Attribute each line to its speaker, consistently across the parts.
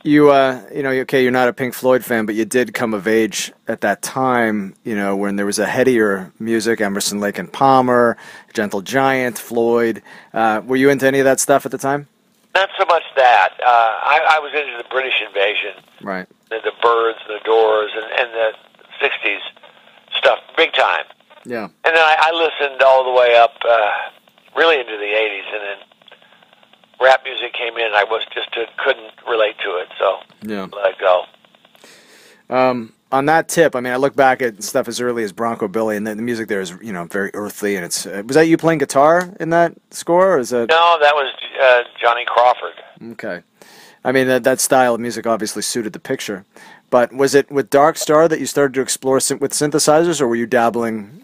Speaker 1: You know, okay, you're not a Pink Floyd fan, but you did come of age at that time, you know, when there was a headier music, Emerson, Lake and Palmer, Gentle Giant, Floyd. Were you into any of that stuff at the time?
Speaker 2: Not so much that. I was into the British invasion,
Speaker 1: Right.
Speaker 2: the Byrds, the Doors, and the 60s stuff, big time.
Speaker 1: Yeah.
Speaker 2: And then I listened all the way up, really into the 80s, and then rap music came in. I couldn't relate to it, so
Speaker 1: Yeah.
Speaker 2: let it go.
Speaker 1: On that tip, I mean, I look back at stuff as early as Bronco Billy, and the music there is, you know, very earthly. And it's was that you playing guitar in that score, or is that?
Speaker 2: No, that was Johnny Crawford.
Speaker 1: Okay. I mean, that style of music obviously suited the picture. But was it with Dark Star that you started to explore with synthesizers, or were you dabbling?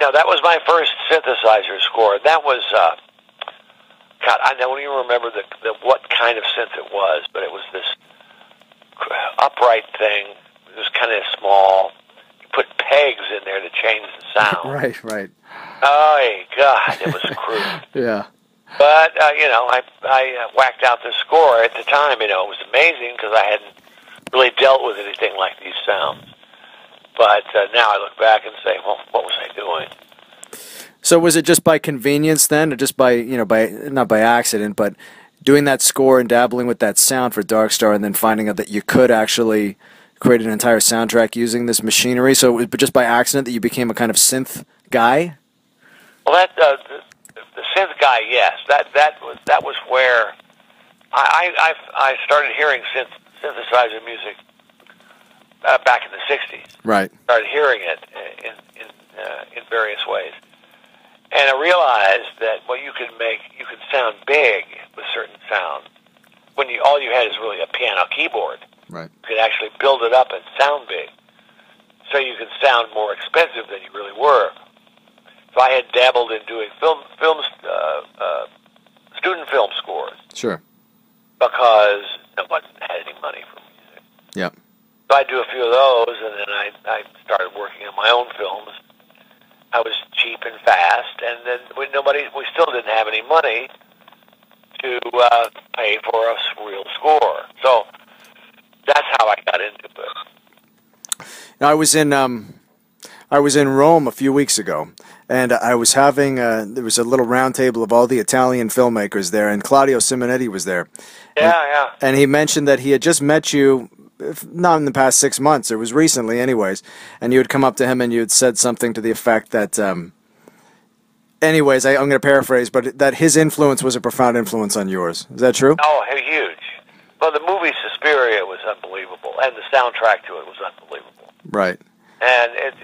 Speaker 2: No, that was my first synthesizer score. That was, God, I don't even remember what kind of synth it was, but it was this upright thing. It was kind of small. You put pegs in there to change the sound.
Speaker 1: Right, right.
Speaker 2: Oh, God, it was crude.
Speaker 1: Yeah.
Speaker 2: But, you know, I whacked out the score at the time. You know, it was amazing because I hadn't really dealt with anything like these sounds. But now I look back and say, well, what was I doing?
Speaker 1: So was it just by convenience then, or just by, you know, not by accident, but doing that score and dabbling with that sound for Dark Star, and then finding out that you could actually create an entire soundtrack using this machinery? So it was just by accident that you became a kind of synth guy?
Speaker 2: Well, the synth guy, yes. That was where I started hearing synthesizer music back in the 60s.
Speaker 1: Right.
Speaker 2: Started hearing it in various ways. And I realized that you could sound big with certain sounds when all you had is really a piano keyboard.
Speaker 1: Right.
Speaker 2: You could actually build it up and sound big, so you could sound more expensive than you really were. So I had dabbled in doing student film scores.
Speaker 1: Sure.
Speaker 2: Because nobody had any money for music.
Speaker 1: Yeah.
Speaker 2: So I'd do a few of those, and then I started working on my own films. I was cheap and fast, and then we still didn't have any money to pay for a real score. So that's how I got into it.
Speaker 1: Now, I was in Rome a few weeks ago, and I was having there was a little round table of all the Italian filmmakers there, and Claudio Simonetti was there.
Speaker 2: Yeah.
Speaker 1: And he mentioned that he had just met you, not in the past 6 months, it was recently anyways, and you had come up to him and you had said something to the effect that, anyways, I'm going to paraphrase, but that his influence was a profound influence on yours. Is that true?
Speaker 2: Oh, huge. Well, the movie Suspiria was unbelievable, and the soundtrack to it was unbelievable.
Speaker 1: Right.
Speaker 2: And it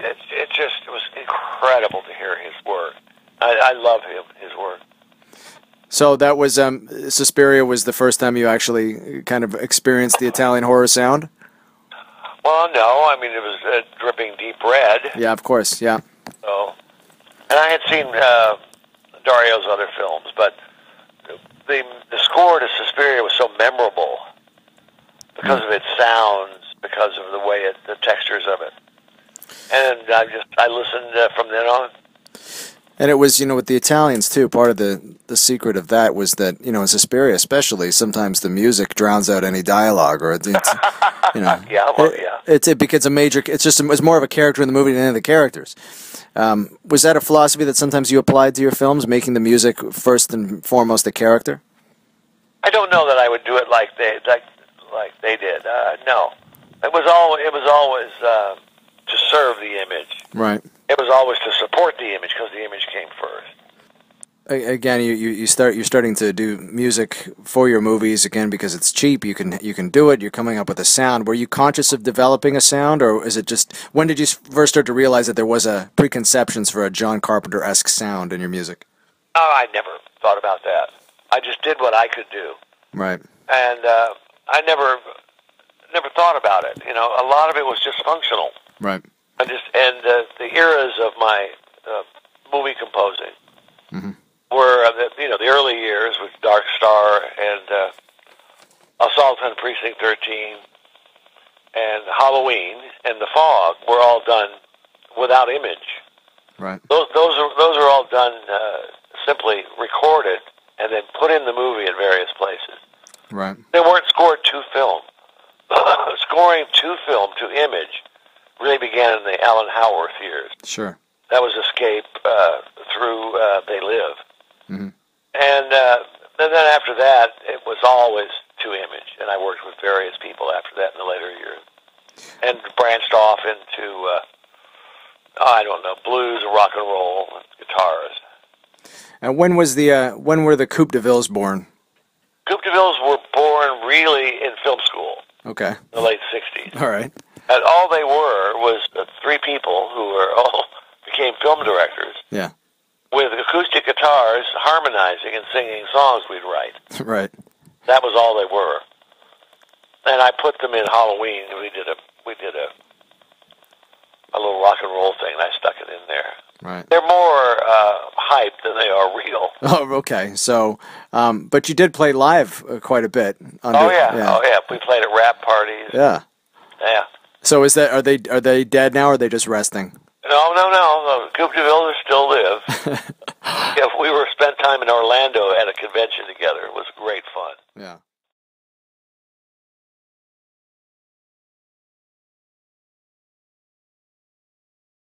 Speaker 2: was incredible to hear his work. I love his work.
Speaker 1: So that was, Suspiria was the first time you actually kind of experienced the Italian horror sound?
Speaker 2: Well, no, I mean, it was dripping deep red.
Speaker 1: Yeah, of course, yeah.
Speaker 2: So, and I had seen Dario's other films, but the score to Suspiria was so memorable because of its sounds, because of the textures of it. And I listened from then on.
Speaker 1: And it was, you know, with the Italians too, part of the secret of that was that, you know, in Suspiria especially, sometimes the music drowns out any dialogue, or it's you know, it becomes a major. It's more of a character in the movie than any of the characters. Was that a philosophy that sometimes you applied to your films, making the music first and foremost a character?
Speaker 2: I don't know that I would do it like they did. No, it was always to serve the image.
Speaker 1: Right.
Speaker 2: It was always to support the image because the image came first.
Speaker 1: Again, you're starting to do music for your movies again because it's cheap. You can do it. You're coming up with a sound. Were you conscious of developing a sound, or is it just when did you first start to realize that there was a preconceptions for a John Carpenter-esque sound in your music?
Speaker 2: Oh, I never thought about that. I just did what I could do.
Speaker 1: Right.
Speaker 2: And I never thought about it. You know, a lot of it was just functional.
Speaker 1: Right.
Speaker 2: And the eras of my movie composing were the early years with Dark Star and Assault on Precinct 13 and Halloween and The Fog were all done without image.
Speaker 1: Right.
Speaker 2: Those are all done simply recorded and then put in the movie at various places.
Speaker 1: Right.
Speaker 2: They weren't scored to film. scoring to film, to image, really began in the Alan Howarth years.
Speaker 1: Sure.
Speaker 2: That was Escape through They Live.
Speaker 1: Mm-hmm.
Speaker 2: And then after that, it was always to image, and I worked with various people after that in the later years, and branched off into, I don't know, blues and rock and roll and guitars.
Speaker 1: And when were the Coupe De Villes born?
Speaker 2: Coupe De Villes were born really in film school.
Speaker 1: Okay.
Speaker 2: In the late 60s.
Speaker 1: All right.
Speaker 2: And all they were was three people who were all became film directors.
Speaker 1: Yeah.
Speaker 2: With acoustic guitars, harmonizing and singing songs we'd write.
Speaker 1: Right.
Speaker 2: That was all they were. And I put them in Halloween. We did a little rock and roll thing, and I stuck it in there.
Speaker 1: Right.
Speaker 2: They're more hype than they are real.
Speaker 1: Oh, okay. So, but you did play live quite a bit.
Speaker 2: Oh yeah. We played at rap parties.
Speaker 1: Yeah.
Speaker 2: Yeah.
Speaker 1: So are they dead now, or are they just resting?
Speaker 2: No. The Coupe de Villes still live. Yeah, we spent time in Orlando at a convention together. It was great fun.
Speaker 1: Yeah.